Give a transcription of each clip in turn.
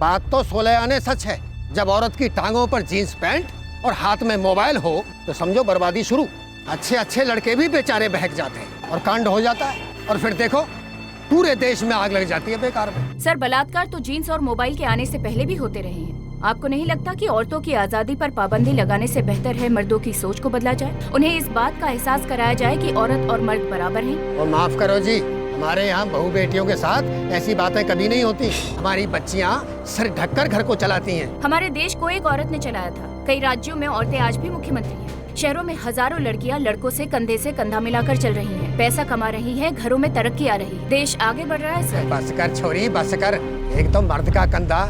बात तो 16 आने सच है। जब औरत की टांगों पर जीन्स पैंट और हाथ में मोबाइल हो तो समझो बर्बादी शुरू। अच्छे अच्छे लड़के भी बेचारे बहक जाते हैं और कांड हो जाता है, और फिर देखो पूरे देश में आग लग जाती है बेकार में। सर, बलात्कार तो जीन्स और मोबाइल के आने से पहले भी होते रहे हैं। आपको नहीं लगता कि औरतों की आजादी पर पाबंदी लगाने से बेहतर है मर्दों की सोच को बदला जाए, उन्हें इस बात का एहसास कराया जाए कि औरत और मर्द बराबर हैं? और माफ करो जी, हमारे यहाँ बहू बेटियों के साथ ऐसी बातें कभी नहीं होती। हमारी बच्चियाँ सिर ढककर घर को चलाती हैं। हमारे देश को एक औरत ने चलाया था। कई राज्यों में औरतें आज भी मुख्यमंत्री हैं। शहरों में हजारों लड़कियां लड़कों से कंधा मिलाकर चल रही हैं, पैसा कमा रही हैं, घरों में तरक्की आ रही है, देश आगे बढ़ रहा है सर। बस कर छोरी, बस कर। एक तो मर्द का कंधा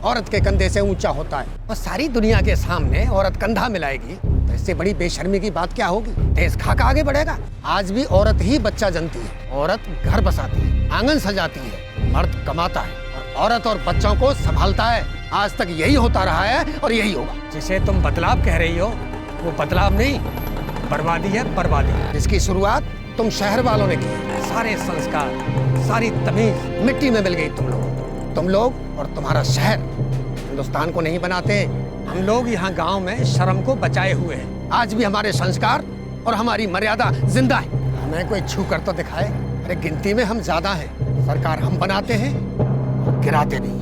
औरत के कंधे से ऊंचा होता है, और सारी दुनिया के सामने औरत कंधा मिलाएगी तो इससे बड़ी बेशर्मी की बात क्या होगी? देश खाका आगे बढ़ेगा। आज भी औरत ही बच्चा जनती है, औरत घर बसाती है, आंगन सजाती है, मर्द कमाता है और औरत और बच्चों को संभालता है। आज तक यही होता रहा है और यही होगा। जिसे तुम बदलाव कह रही हो वो बदलाव नहीं, बर्बादी है, बर्बादी। जिसकी शुरुआत तुम शहर वालों ने की। सारे संस्कार, सारी तमीज मिट्टी में मिल गई तुम लोग और तुम्हारा शहर हिंदुस्तान को नहीं बनाते। हम लोग यहाँ गांव में शर्म को बचाए हुए हैं। आज भी हमारे संस्कार और हमारी मर्यादा जिंदा है। हमें कोई छू कर तो दिखाए। अरे गिनती में हम ज्यादा हैं, सरकार हम बनाते हैं, गिराते नहीं हैं।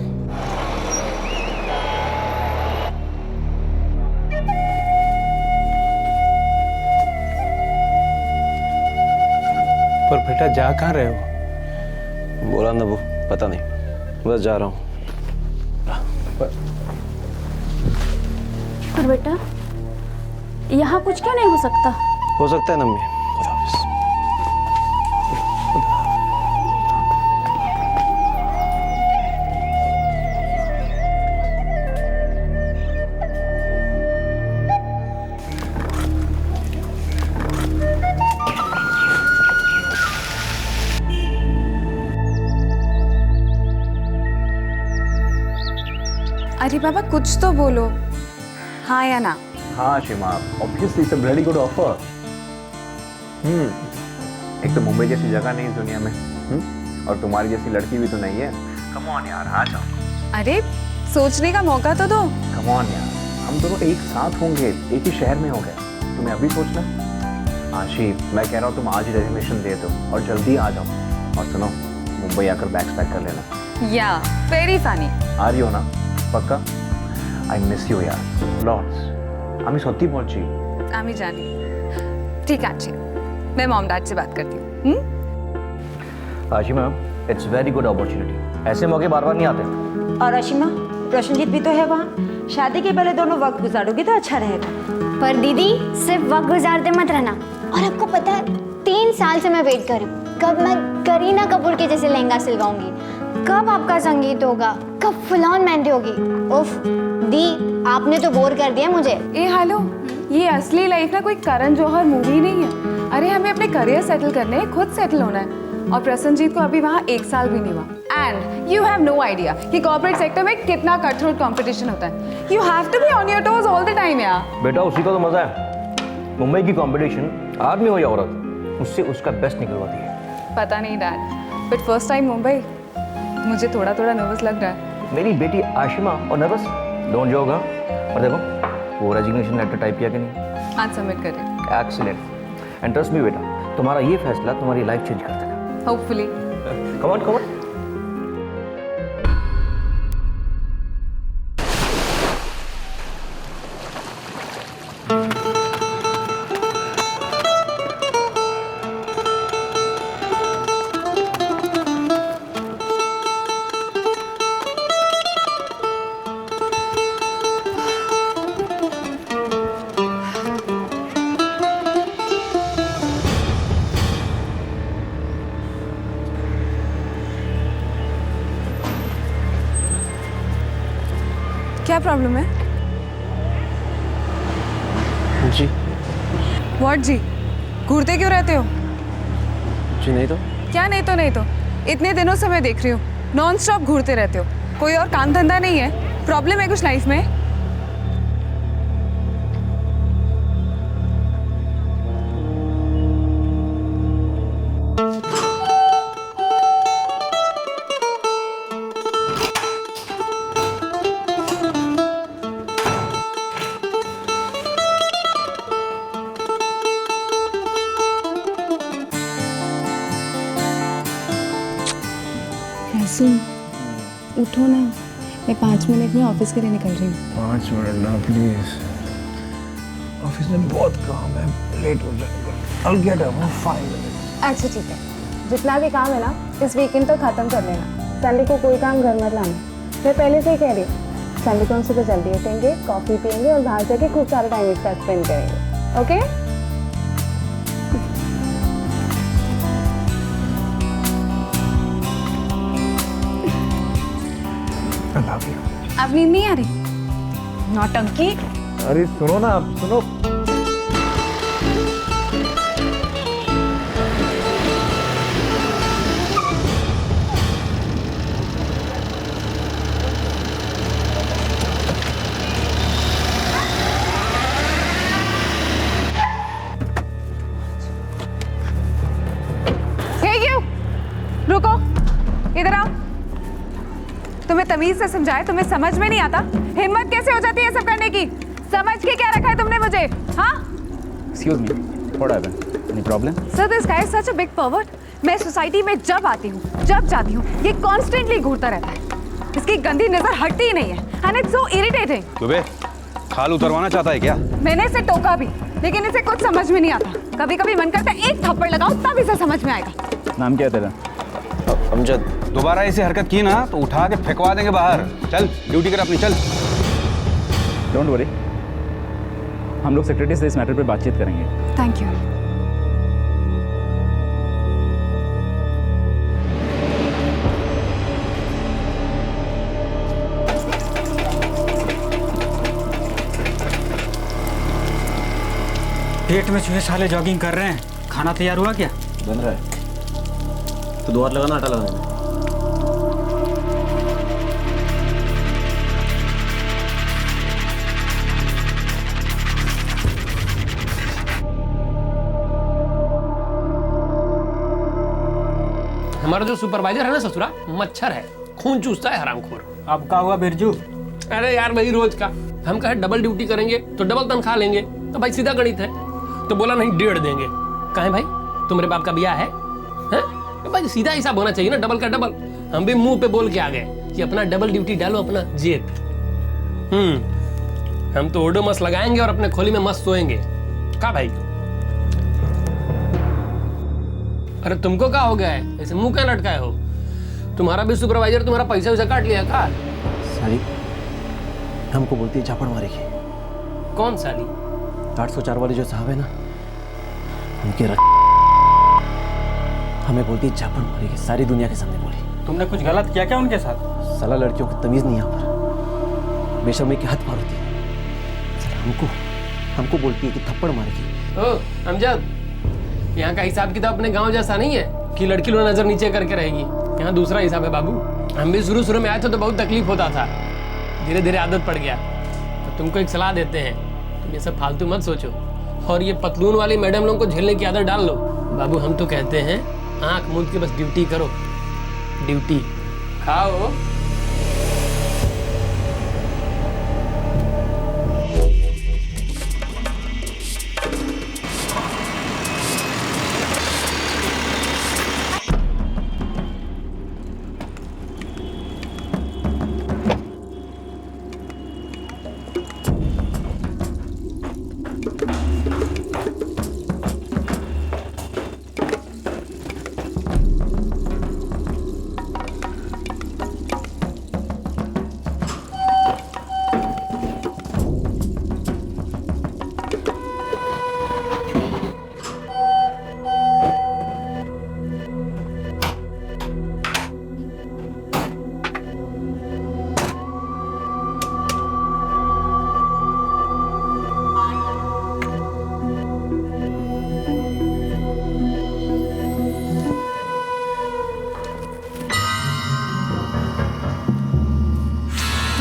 पर बेटा जा कहाँ रहे हो? बोला ना वो, पता नहीं, बस जा रहा हूँ। पर बेटा यहाँ कुछ क्यों नहीं हो सकता? हो सकता है नम्मी। खुदा हाफिज़। अरे बाबा कुछ तो बोलो, हाँ या ना? हाँ Shima, obviously it's a very good offer. एक तो मुंबई जैसी जगह नहीं इस दुनिया में, और तुम्हारी जैसी लड़की भी तो नहीं है। कम ऑन यार, आ जाओ। अरे सोचने का मौका तो दो। कम ऑन यार, हम दोनों एक साथ होंगे, एक ही शहर में हो गए। तुम्हें अभी सोचना? आशी, मैं कह रहा हूँ तुम आज ही रेजिग्नेशन दे दो और जल्दी आ जाओ। और सुनो, मुंबई आकर बैग्स पैक कर लेना। या वेरी फनी। आ रही हो ना पक्का? आई मिस यू यार लॉट्स। আমি সত্যি বলছি। আমি জানি। ठीक है अच्छी, मैं मॉम डैड से बात करती हूँ। Ashima, it's very good opportunity. ऐसे मौके बार बार नहीं आते। और आशिमा, रोशनजीत भी तो है वहाँ। शादी के पहले दोनों वक्त गुजारोगे तो अच्छा रहेगा। पर दीदी सिर्फ वक्त गुजारते मत रहना। और आपको पता है 3 साल से मैं वेट कर रही हूँ, कब मैं करीना कपूर के जैसे लहंगा सिलवाऊंगी, कब आपका संगीत होगा, कब फुल ऑन मेहंदी होगी। उफ दी, आपने तो बोर कर दिया मुझे। ए हेलो, ये असली लाइफ ना कोई करण जौहर मूवी नहीं है। अरे हमें अपने करियर सेटल करने हैं, खुद सेटल होना है। और प्रसन्नजीत को अभी वहाँ 1 साल भी नहीं हुआ। And you have no idea कि कॉर्पोरेट सेक्टर में कितना कट थ्रोट कॉम्पिटिशन होता है। You have to be on your toes all the time यार। बेटा उसी का तो मजा है। मुंबई की कंपटीशन आदमी हो या औरत, उससे उसका बेस्ट निकलवाती है। पता नहीं dad, but first time Mumbai, मुझे थोड़ा थोड़ा नर्वस लग रहा है। मेरी बेटी आशिमा और नर्वस डोंट जोगा। और देखो वो रेजिग्नेशन लेटर टाइप किया कि नहीं? आज सबमिट करें। एक्सीलेंट। एंड ट्रस्ट मी बेटा, तुम्हारा ये फैसला तुम्हारी लाइफ चेंज कर देगा। Hopefully. Come on come on. क्या प्रॉब्लम है? जी। व्हाट जी? घूरते क्यों रहते हो? जी नहीं तो। क्या नहीं तो? नहीं तो इतने दिनों से मैं देख रही हूँ, नॉन स्टॉप घूरते रहते हो। कोई और काम धंधा नहीं है? प्रॉब्लम है कुछ लाइफ में? बैठो ना, मैं 5 मिनट में ऑफिस के लिए निकल रही हूँ। 5 मिनट ना प्लीज, ऑफिस में बहुत काम है, लेट हो जाएगा। I'll get up in 5 minutes. अच्छा ठीक है, जितना भी काम है ना इस वीकेंड तक खत्म कर लेना। संडे को कोई काम घर मत लाना। मैं पहले से ही कह रही हूँ, संडे को हम सुबह जल्दी उठेंगे, कॉफ़ी पियेंगे और बाहर जाके खूब सारा टाइम एक साथ स्पेंड करेंगे। ओके? I love you. अब नींद नहीं आ रही? नौटंकी। अरे सुनो ना, सुनो। रुको, इधर आओ। तुम्हें तमीज से समझाए, तुम्हें समझ में नहीं आता? हिम्मत कैसे हो जाती है सब करने की? समझ के क्या रखा है तुमने मुझे? हाँ? Excuse me, what happened? Any problem? Sir, this guy is such a big pervert. मैं सोसाइटी में जब आती हूँ, जब जाती हूँ, ये कॉन्स्टेंटली घूरता रहता है। इसकी गंदी नजर हटती ही नहीं है। And it's so irritating. Dubey, खाल उतरवाना चाहता है क्या? मैंने इसे टोका भी, लेकिन इसे कुछ समझ में नहीं आता। कभी-कभी मन करता है एक थप्पड़ लगाओ, तब इसे समझ में आएगा। नाम क्या है तेरा? अमजद, दोबारा ऐसी हरकत की ना तो उठा के फेंकवा देंगे बाहर। चल ड्यूटी कर अपनी, चल। डोंट वरी, हम लोग सेक्रेटरी से इस मैटर पे बातचीत करेंगे। Thank you. पेट में चूहे साले जॉगिंग कर रहे हैं। खाना तैयार हुआ क्या? बन रहा है। तो 2 हाथ लगाना, आटा लगाना। हमारा जो सुपरवाइजर है ना ससुरा, मच्छर है, खून चूसता है हरामखोर। अब क्या हुआ बिरजू? अरे यार वही रोज का, हम कहे डबल ड्यूटी करेंगे तो डबल तनख्वाह लेंगे, तो भाई सीधा गणित है। तो बोला नहीं 1.5 देंगे। कहें भाई तुम्हारे बाप का ब्याह है? तो भाई सीधा हिसाब होना चाहिए ना, डबल का डबल। हम भी मुंह पे बोल के आ गए कि अपना डबल ड्यूटी डालो, अपना जेब। हम तो ओडो मस्त लगाएंगे और अपने खोली में मस्त सोएंगे। का भाई? अरे तुमको क्या हो गया है, ऐसे मुंह क्या लटकाए हो? तुम्हारा भी सुपरवाइजर तुम्हारा पैसा वैसा काट लिया का? साली हमको बोलती है झापड़ मारेगी। कौन साली? 804 वाले जो साहब है ना, उनके हमें बोलती है झापड़ मारेगी, सारी दुनिया के सामने बोली। तुमने कुछ गलत किया क्या उनके साथ? साला लड़कियों की तमीज नहीं यहाँ पर, बेशर्मी की हद पार होती है। साला हमको बोलती है कि थप्पड़ मारेगी। ओ अमजद, यहाँ का हिसाब किताब अपने गांव जैसा नहीं है कि लड़की लोग नजर नीचे करके रहेगी। यहाँ दूसरा हिसाब है बाबू। हम भी शुरू में आए थे तो बहुत तकलीफ होता था, धीरे धीरे आदत पड़ गया। तो तुमको एक सलाह देते हैं, तुम ये सब फालतू मत सोचो और ये पतलून वाली मैडम लोगों को झेलने की आदत डाल लो। बाबू हम तो कहते हैं आंख मूंद के बस ड्यूटी करो, ड्यूटी। खाओ।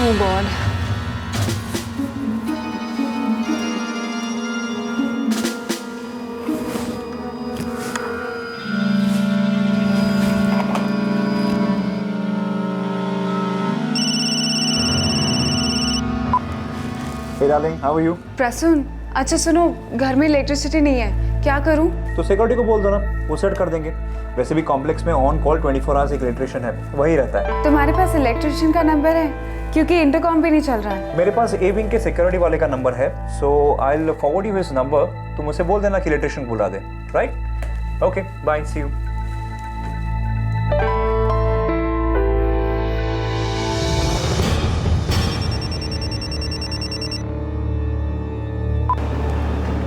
Oh God. Hey darling, how are you? Prasoon, अच्छा सुनो, घर में इलेक्ट्रिसिटी नहीं है, क्या करूं? तो सिक्योरिटी को बोल दो ना, वो सेट कर देंगे। वैसे भी कॉम्प्लेक्स में ऑन कॉल 24 आवर्स एक इलेक्ट्रिशियन है, वही रहता है। तुम्हारे पास इलेक्ट्रिशियन का नंबर है? क्योंकि इंटरकॉम भी नहीं चल रहा है। मेरे पास ए विंग के सिक्योरिटी वाले का नंबर है, so I will forward you his number. तुम उसे बोल देना कि इलेक्ट्रिशियन बुला दे, right? Okay, bye, see you.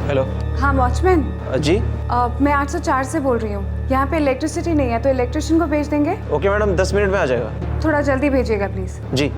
Hello. हाँ वॉचमैन, जी। मैं 804 से बोल रही हूँ। यहाँ पे इलेक्ट्रिसिटी नहीं है, तो इलेक्ट्रिशियन को भेज देंगे? ओके मैडम, 10 मिनट में आ जाएगा। थोड़ा जल्दी भेजिएगा प्लीज। जी।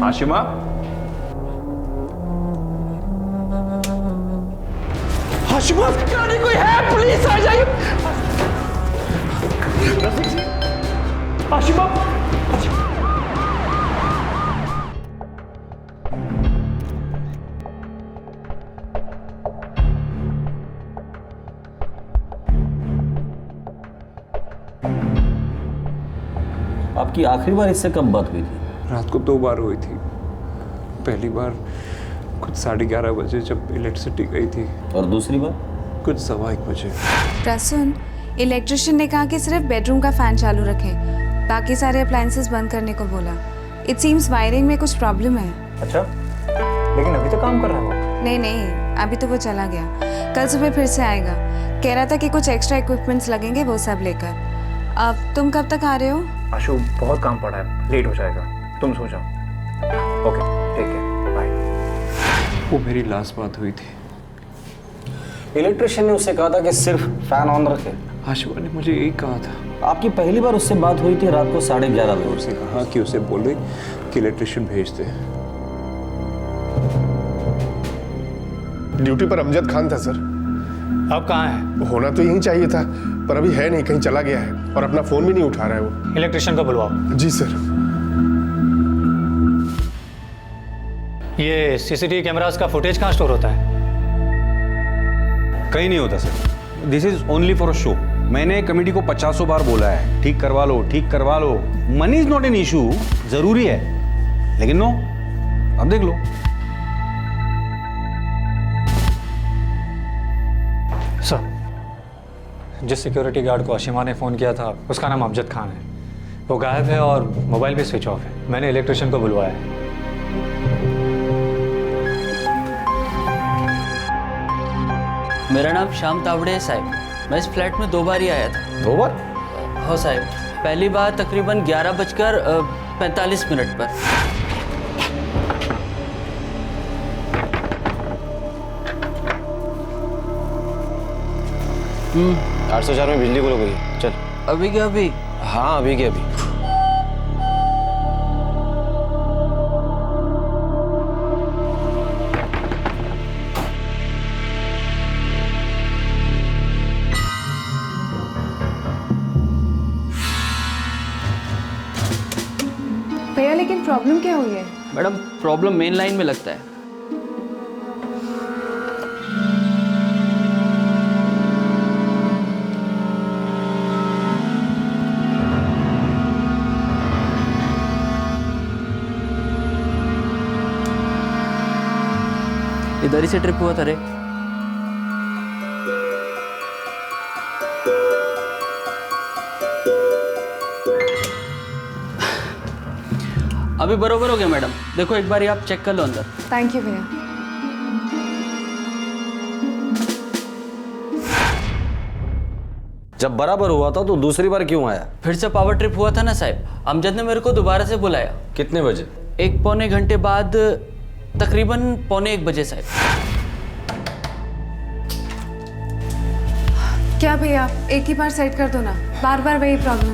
आशिमा, आशिमा, कोई है? पुलिस आ जाइए। आशिमा, आपकी आखिरी बार इससे कब बात हुई थी? रात को 2 बार हुई थी। पहली बार कुछ 11:30 बजे जब इलेक्ट्रिसिटी गई थी, और दूसरी बार कुछ 1:15 बजे। प्रसून, इलेक्ट्रिशियन ने कहा कि सिर्फ बेडरूम का फैन चालू रखें, बाकी सारे अप्लायंसेस बंद करने को बोला। इट सीम्स वायरिंग में कुछ प्रॉब्लम है। अच्छा, लेकिन अभी तो काम कर रहा है वो। नहीं, अभी तो वो चला गया। कल सुबह फिर से आएगा। कह रहा था कि कुछ एक्स्ट्रा इक्विपमेंट्स लगेंगे, वो सब लेकर। अब तुम कब तक आ रहे हो? आशु, बहुत काम पड़ा है, लेट हो जाएगा, तुम सो जाओ। ओके, ठीक है, बाय। वो मेरी लास्ट बात हुई थी। इलेक्ट्रिशियन ने उससे कहा था कि सिर्फ फैन ऑन रखे। आशिमा ने मुझे यही कहा था। आपकी पहली बार उससे बात हुई थी रात को 11:30 बजे। उसने कहा कि उसे बोले कि इलेक्ट्रिशियन भेज दे। ड्यूटी पर अमजद खान था सर। अब कहाँ है? होना तो यहीं चाहिए था, पर अभी है नहीं, कहीं चला गया है और अपना फोन भी नहीं उठा रहा है वो। इलेक्ट्रिशियन को बुलवाओ। जी सर। ये सीसीटीवी कैमरास का फुटेज कहाँ स्टोर होता है? कहीं नहीं होता sir. This is only for a show. मैंने कमेटी को 50 बार बोला है, ठीक करवा लो, ठीक करवा लो। Money is not an issue, जरूरी है, लेकिन नो, अब देख लो। सर, जिस सिक्योरिटी गार्ड को आशिमा ने फ़ोन किया था उसका नाम अमजद खान है। वो गायब है और मोबाइल भी स्विच ऑफ है। मैंने इलेक्ट्रिशियन को बुलवाया है। मेरा नाम श्याम तावड़े है साहब। मैं इस फ्लैट में 2 बार ही आया था। 2 बार? हो साहब, पहली बार तकरीबन 11:45 पर। 804 में बिजली गुल हो गई। चल। अभी क्या अभी? हाँ, अभी क्या अभी। भैया, लेकिन प्रॉब्लम क्या हुई है? मैडम, प्रॉब्लम मेन लाइन में लगता है। इधर ही से ट्रिप हुआ था रे। अभी बरोबर हो गया मैडम, देखो एक बार आप चेक कर लो अंदर। थैंक यू भैया। जब बराबर हुआ था तो दूसरी बार क्यों आया? फिर से पावर ट्रिप हुआ था ना साहब, अमजद ने मेरे को दोबारा से बुलाया। कितने बजे? 1-पौने घंटे बाद, तकरीबन 1:45 बजे साहब। क्या भैया, एक ही बार सेट कर दो ना, बार बार वही प्रॉब्लम।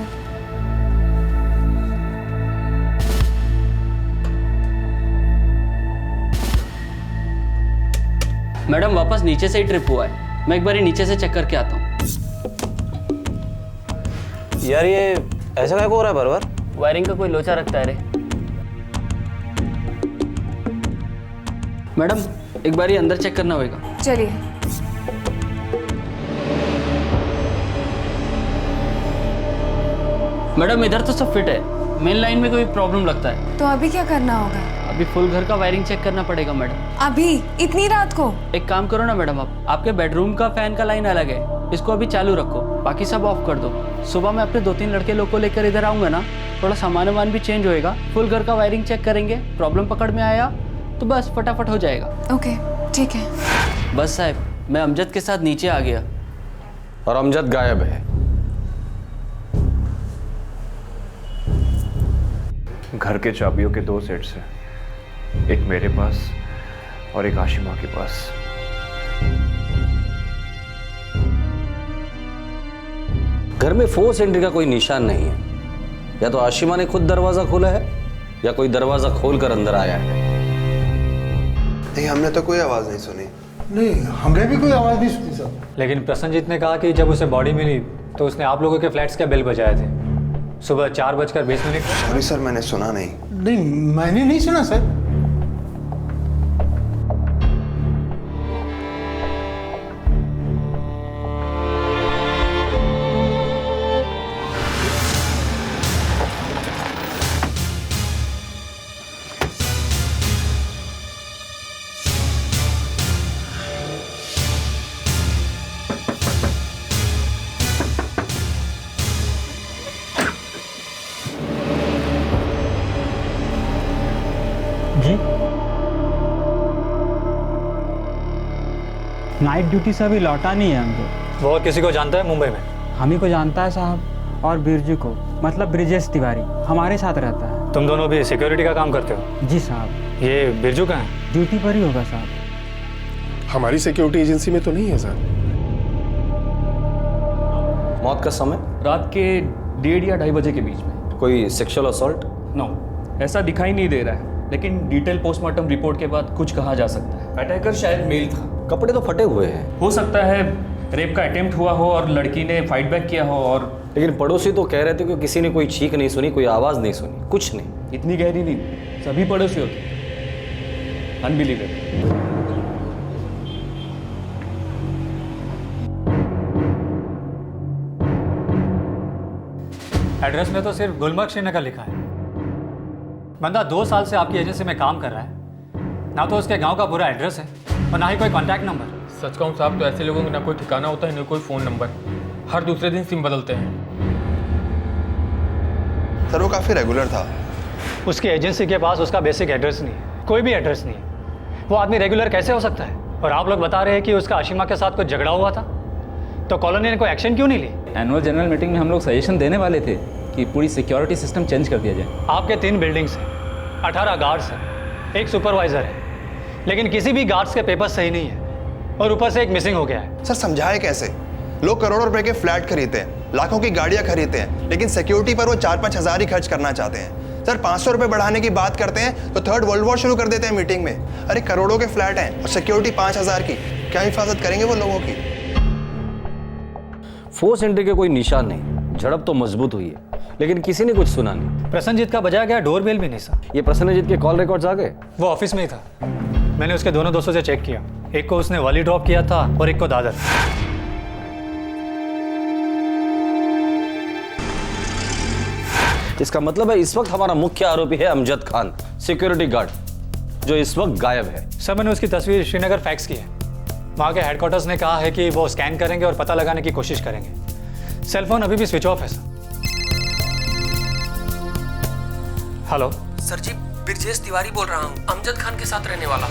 मैडम वापस नीचे से ही ट्रिप हुआ है, मैं एक बार नीचे से चेक करके आता हूँ। यार ये ऐसा क्या हो रहा है बार बार? वायरिंग का कोई लोचा रखता है रे। मैडम एक बार अंदर चेक करना होगा। चलिए। मैडम इधर तो सब फिट है, मेन लाइन में कोई प्रॉब्लम लगता है। तो अभी क्या करना होगा? अभी फुल घर का वायरिंग चेक करना पड़ेगा मैडम। अभी इतनी रात को? एक काम करो ना मैडम, आप आपके बेडरूम का फैन का लाइन अलग है, इसको अभी चालू रखो, बाकी सब ऑफ कर दो। सुबह मैं अपने 2-3 लड़के लोग को लेकर इधर आऊँगा ना, थोड़ा सामान वामान भी चेंज होएगा, फुल घर का वायरिंग चेक करेंगे, प्रॉब्लम पकड़ में आया तो बस फटाफट हो जाएगा। ओके ठीक है। बस साहब मैं अमजद के साथ नीचे आ गया और अमजद गायब है। घर के चाबियों के 2 सेट्स हैं, एक मेरे पास और एक आशिमा के पास। घर में फोर्स एंट्री का कोई निशान नहीं है, या तो आशिमा ने खुद दरवाजा खोला है या कोई दरवाजा खोलकर अंदर आया है। नहीं, हमने तो कोई आवाज नहीं सुनी। नहीं, हमने भी कोई आवाज नहीं सुनी सर। लेकिन प्रसन्नजीत ने कहा कि जब उसे बॉडी मिली तो उसने आप लोगों के फ्लैट्स के बेल बजाए थे सुबह 4:20 सॉरी सर, मैंने सुना नहीं। नहीं, मैंने नहीं सुना सर। जी नाइट ड्यूटी से अभी लौटा नहीं है हमको। वो और किसी को जानता है मुंबई में? हम ही को जानता है साहब, और बिरजू को, मतलब ब्रिजेश तिवारी हमारे साथ रहता है। तुम दोनों भी सिक्योरिटी का काम करते हो? जी साहब। ये बिरजू कहाँ है? ड्यूटी पर ही होगा साहब। हमारी सिक्योरिटी एजेंसी में तो नहीं है सर। मौत का समय? रात के 1:30 या 2:30 बजे के बीच में। कोई सेक्सुअल असॉल्ट? नो, ऐसा दिखाई नहीं दे रहा है, लेकिन डिटेल पोस्टमार्टम रिपोर्ट के बाद कुछ कहा जा सकता है। अटैकर शायद मेल था। कपड़े तो फटे हुए हैं। हो सकता है रेप का अटेम्प्ट हुआ हो और लड़की ने फाइट बैक किया हो। और लेकिन पड़ोसी तो कह रहे थे कि किसी ने कोई चीख नहीं सुनी, कोई आवाज नहीं सुनी, कुछ नहीं। इतनी गहरी नींद सभी पड़ोसियों की। अनबिलीवेबल। एड्रेस में तो सिर्फ गुलमर्ग श्रीनगर लिखा है। बंदा 2 साल से आपकी एजेंसी में काम कर रहा है, ना तो उसके गांव का पूरा एड्रेस है और ना ही कोई कांटेक्ट नंबर। सच कहूँ साहब तो ऐसे लोगों का ना कोई ठिकाना होता है, ना कोई फ़ोन नंबर, हर दूसरे दिन सिम बदलते हैं। सर वो काफ़ी रेगुलर था। उसकी एजेंसी के पास उसका बेसिक एड्रेस नहीं है, कोई भी एड्रेस नहीं है। वो आदमी रेगुलर कैसे हो सकता है? और आप लोग बता रहे हैं कि उसका आशिमा के साथ कुछ झगड़ा हुआ था, तो कॉलोनी ने कोई एक्शन क्यों नहीं ली? एनुअल जनरल मीटिंग में हम लोग सजेशन देने वाले थे कि पूरी सिक्योरिटी सिस्टम चेंज कर दिया जाए। आपके 3 बिल्डिंग्स हैं, 18 गार्ड्स हैं, एक सुपरवाइजर है, लेकिन किसी भी गार्ड्स के पेपर सही नहीं है और ऊपर से एक मिसिंग हो गया है। सर समझाए कैसे? लोग करोड़ों रुपए के फ्लैट खरीदते हैं, लाखों की गाड़ियां खरीदते हैं, लेकिन सिक्योरिटी पर वो 4-5 हज़ार ही खर्च करना चाहते हैं। सर 500 रुपए बढ़ाने की बात करते हैं तो थर्ड वर्ल्ड वॉर शुरू कर देते हैं मीटिंग में। अरे करोड़ों के फ्लैट हैं और सिक्योरिटी 5,000 की, क्या हिफाजत करेंगे वो लोगों की? फोर्स एंट्री के कोई निशान नहीं, झड़प तो मजबूत हुई है, लेकिन किसी ने कुछ सुना नहीं। प्रसन्नजीत का बजाया गया डोरबेल भी नहीं सर। ये प्रसन्नजीत के कॉल रिकॉर्ड्स आ गए? वो ऑफिस में ही था, मैंने उसके दोनों दोस्तों से चेक किया, एक को उसने वाली ड्रॉप किया था और एक को दादर। इसका मतलब है इस वक्त हमारा मुख्य आरोपी है अमजद खान, सिक्योरिटी गार्ड, जो इस वक्त गायब है। सर मैंने उसकी तस्वीर श्रीनगर फैक्स की है। वहाँ के हेडक्वार्टर्स ने कहा है कि वो स्कैन करेंगे और पता लगाने की कोशिश करेंगे। सेलफोन अभी भी स्विच ऑफ है सर। हेलो सर जी, ब्रिजेश तिवारी बोल रहा हूँ, अमजद खान के साथ रहने वाला।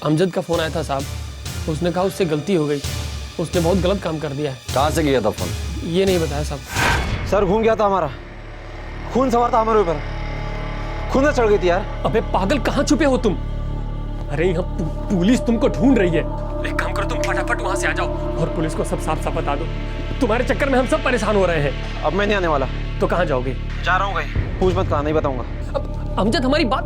अमजद का फोन आया था साहब, उसने कहा उससे गलती हो गई, उसने बहुत गलत काम कर दिया है। कहाँ से किया था फोन? ये नहीं बताया साहब। सर घूम गया था हमारा, खून सवार था हमारे ऊपर, खून चढ़ गई थी यार। अबे पागल, कहाँ छुपे हो तुम? अरे यहाँ पुलिस तुमको ढूंढ रही है। एक काम करो, तुम फटाफट वहाँ से आ जाओ और पुलिस को सब साफ साफ बता दो। तुम्हारे चक्कर में हम सब परेशान हो रहे हैं। अब मैं नहीं आने वाला। तो कहाँ जाओगे? जा रहा हूँ कहीं, पूछ मत कहाँ, नहीं बताऊंगा। अब अमजद हमारी बात।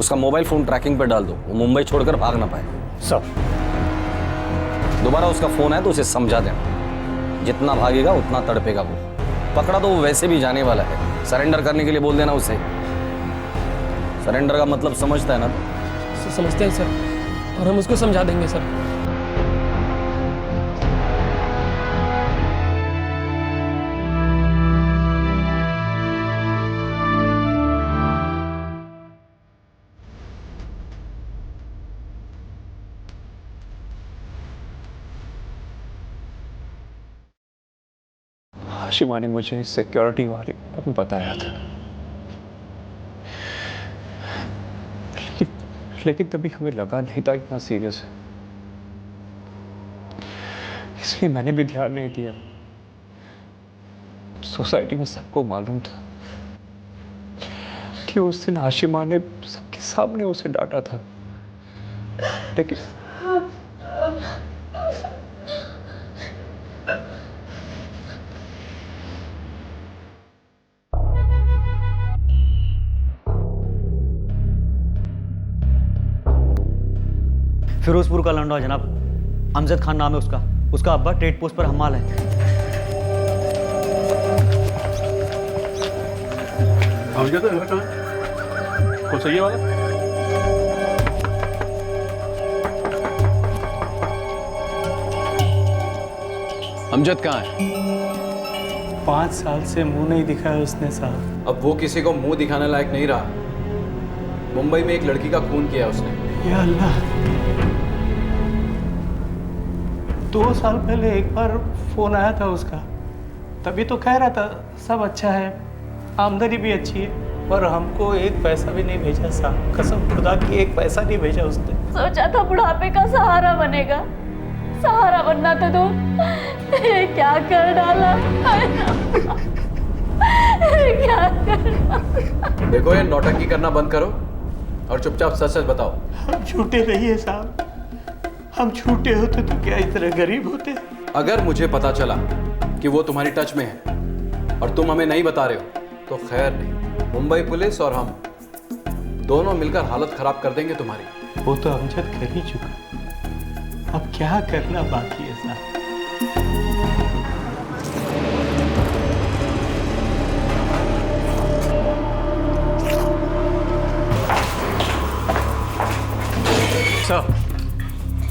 उसका मोबाइल फोन ट्रैकिंग पे डाल दो, वो मुंबई छोड़कर भाग ना पाए। सर दोबारा उसका फोन है तो उसे समझा देना, जितना भागेगा उतना तड़पेगा वो। पकड़ा तो वो वैसे भी जाने वाला है, सरेंडर करने के लिए बोल देना उसे। सरेंडर का मतलब समझता है ना? तो समझते हैं सर, और हम उसको समझा देंगे सर। आशिमा ने मुझे सिक्योरिटी वाले में बताया था, लेकिन तभी हमें लगा नहीं था इतना सीरियस है, इसलिए मैंने भी ध्यान नहीं दिया। सोसाइटी में सबको मालूम था कि उस दिन आशिमा ने सबके सामने उसे डांटा था, लेकिन फिरोजपुर का लंडा जनाब, अमजद खान नाम है उसका। उसका अब्बा ट्रेड पोस्ट पर हमाल है। अमजद का घर कहाँ है? कौन सा ये वाला? अमजद कहाँ है? 5 साल से मुंह नहीं दिखाया उसने साहब। अब वो किसी को मुंह दिखाने लायक नहीं रहा। मुंबई में एक लड़की का खून किया उसने। या अल्लाह, 2 साल पहले एक बार फोन आया था उसका, तभी तो कह रहा था सब अच्छा है, आमदनी भी अच्छी है, पर हमको 1 पैसा भी नहीं भेजा साहब। कसम खुदा की 1 पैसा नहीं भेजा उसने। सोचा था बुढ़ापे का सहारा बनेगा, सहारा बनना था तो क्या कर डाला। क्या कर। देखो ये नौटंकी करना बंद करो और चुपचाप सच सच बताओ। हम झूठे नहीं है साहब, हम झूठे होते तो क्या इतने गरीब होते? अगर मुझे पता चला कि वो तुम्हारी टच में है और तुम हमें नहीं बता रहे हो तो खैर नहीं, मुंबई पुलिस और हम दोनों मिलकर हालत खराब कर देंगे तुम्हारी। वो तो अमजद कर ही चुका, अब क्या करना बाकी है साहब? सर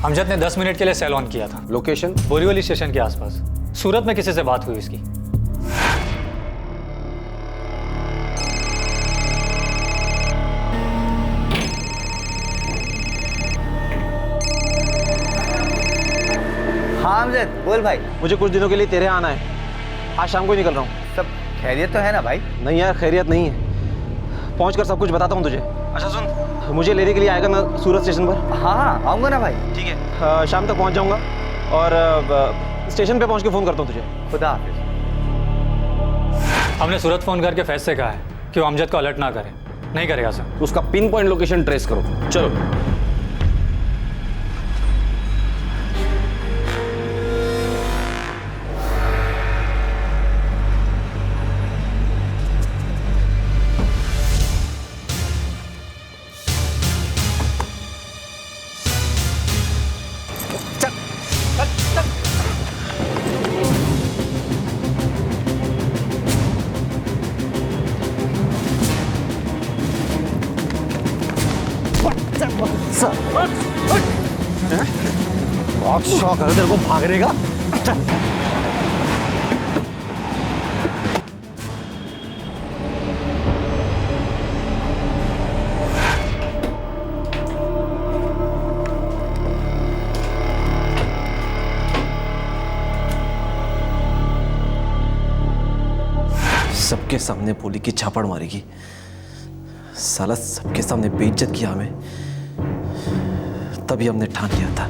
अमजद ने 10 मिनट के लिए सेल ऑन किया था। लोकेशन? बोरीवली स्टेशन के आसपास। सूरत में किसी से बात हुई इसकी? हाँ अमजद बोल भाई। मुझे कुछ दिनों के लिए तेरे आना है, आज शाम को ही निकल रहा हूँ। सब खैरियत तो है ना भाई? नहीं यार, खैरियत नहीं है, पहुँच कर सब कुछ बताता हूँ तुझे। अच्छा सुन, मुझे लेने के लिए आएगा ना सूरत स्टेशन पर? हाँ हाँ आऊँगा ना भाई। ठीक है, शाम तक पहुँच जाऊँगा और स्टेशन पे पहुँच के फ़ोन करता हूँ तुझे। खुदा हाफिज़। हमने सूरत फ़ोन करके फैज से कहा है कि वो अमजद को अलर्ट ना करे। नहीं करेगा सर। उसका पिन पॉइंट लोकेशन ट्रेस करो। चलो। बहुत शौक है तेरे को भागने का। सबके सामने बोली कि झापड़ मारेगी। साला सबके सामने बेइज्जत किया हमें। तभी हमने ठान लिया था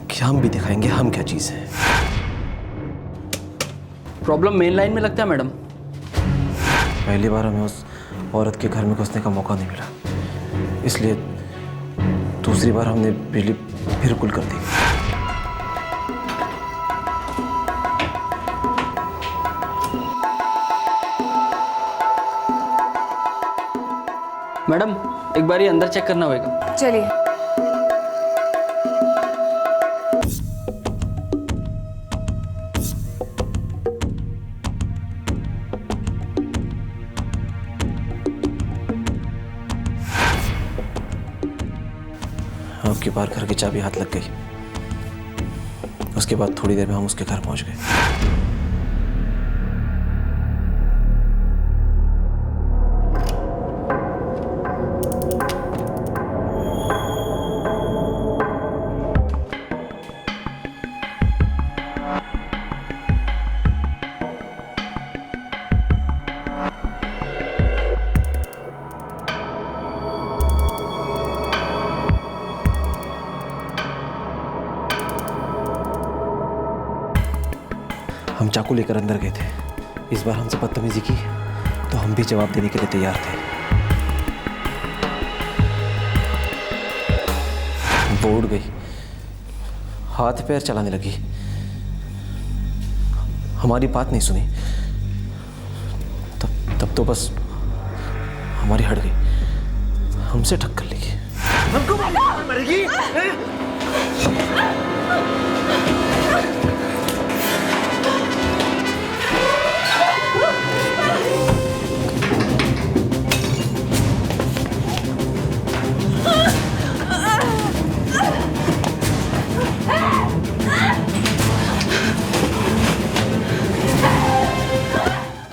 कि हम भी दिखाएंगे हम क्या चीज़ है। प्रॉब्लम मेन लाइन में लगता है मैडम। पहली बार हमें उस औरत के घर में घुसने का मौका नहीं मिला, इसलिए दूसरी बार हमने बिजली फिर गुल कर दी। मैडम एक बार ये अंदर चेक करना होगा। चलिए। आपके बार घर की चाबी हाथ लग गई। उसके बाद थोड़ी देर में हम उसके घर पहुंच गए। हम चाकू लेकर अंदर गए थे। इस बार हमसे बदतमीजी की तो हम भी जवाब देने के लिए तैयार थे। वो उड़ गई, हाथ पैर चलाने लगी, हमारी बात नहीं सुनी। तब तो बस हमारी हट गई, हमसे टक्कर लेगी। हमको मरेगी।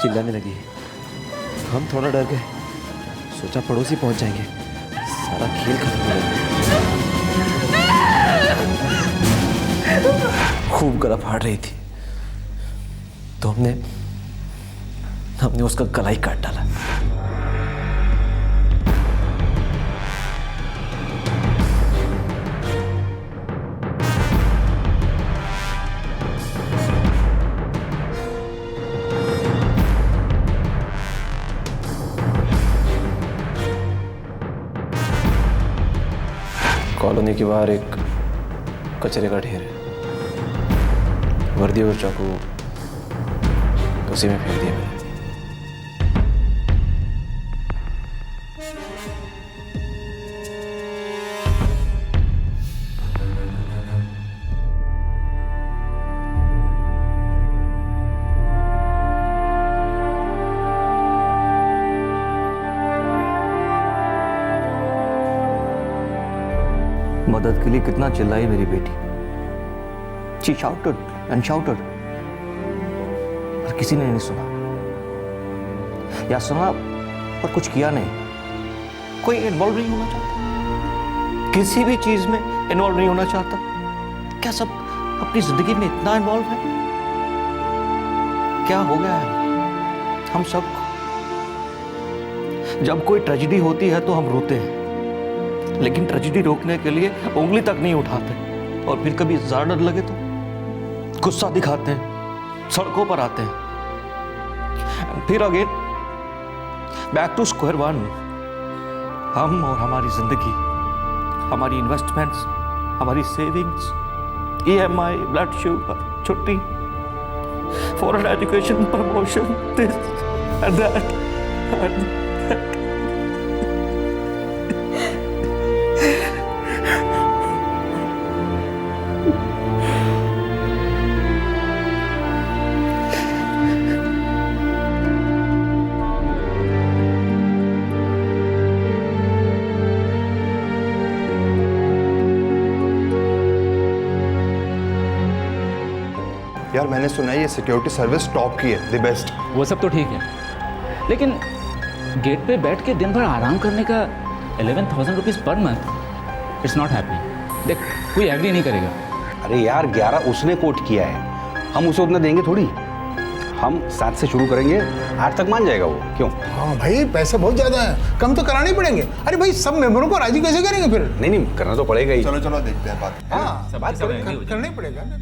चिल्लाने लगी। हम थोड़ा डर गए, सोचा पड़ोसी पहुंच जाएंगे, सारा खेल खत्म हो गया। खूब गला फाड़ रही थी तो हमने उसका गला ही काट डाला। कॉलोनी के बाहर एक कचरे का ढेर है, वर्दी और चाकू उसी में फेंक दिया मैंने। मदद के लिए कितना चिल्लाई मेरी बेटी। She shouted and shouted, पर किसी ने नहीं सुना, या सुना पर कुछ किया नहीं। कोई इन्वॉल्व नहीं होना चाहता, किसी भी चीज में इन्वॉल्व नहीं होना चाहता। क्या सब अपनी जिंदगी में इतना इन्वॉल्व है? क्या हो गया है हम सबको? जब कोई ट्रेजेडी होती है तो हम रोते हैं, लेकिन ट्रेजेडी रोकने के लिए उंगली तक नहीं उठाते, और फिर कभी ज्यादा डर लगे तो गुस्सा दिखाते हैं, सड़कों पर आते हैं। फिर again back to square one. हम और हमारी जिंदगी, हमारी इन्वेस्टमेंट्स, हमारी सेविंग्स, EMI, ब्लड शुगर, छुट्टी, foreign education, promotion, this and that. यार मैंने सुना है ये सिक्योरिटी सर्विस टॉप की है, द बेस्ट। वो सब तो ठीक है, लेकिन गेट पे बैठ के दिन भर आराम करने का 11,000 rupees per month, it's not happening. देख कोई एग्री नहीं करेगा। अरे यार 11 उसने कोट किया है, हम उसे उतना देंगे थोड़ी। हम 7 से शुरू करेंगे, 8 तक मान जाएगा वो, क्यों? हाँ भाई, पैसे बहुत ज्यादा है, कम तो कराने ही पड़ेंगे। अरे भाई, सब मेंबरों को राजी कैसे करेंगे फिर? नहीं करना तो पड़ेगा ही। चलो देखते हैं बात। हाँ, बात करना ही पड़ेगा ना।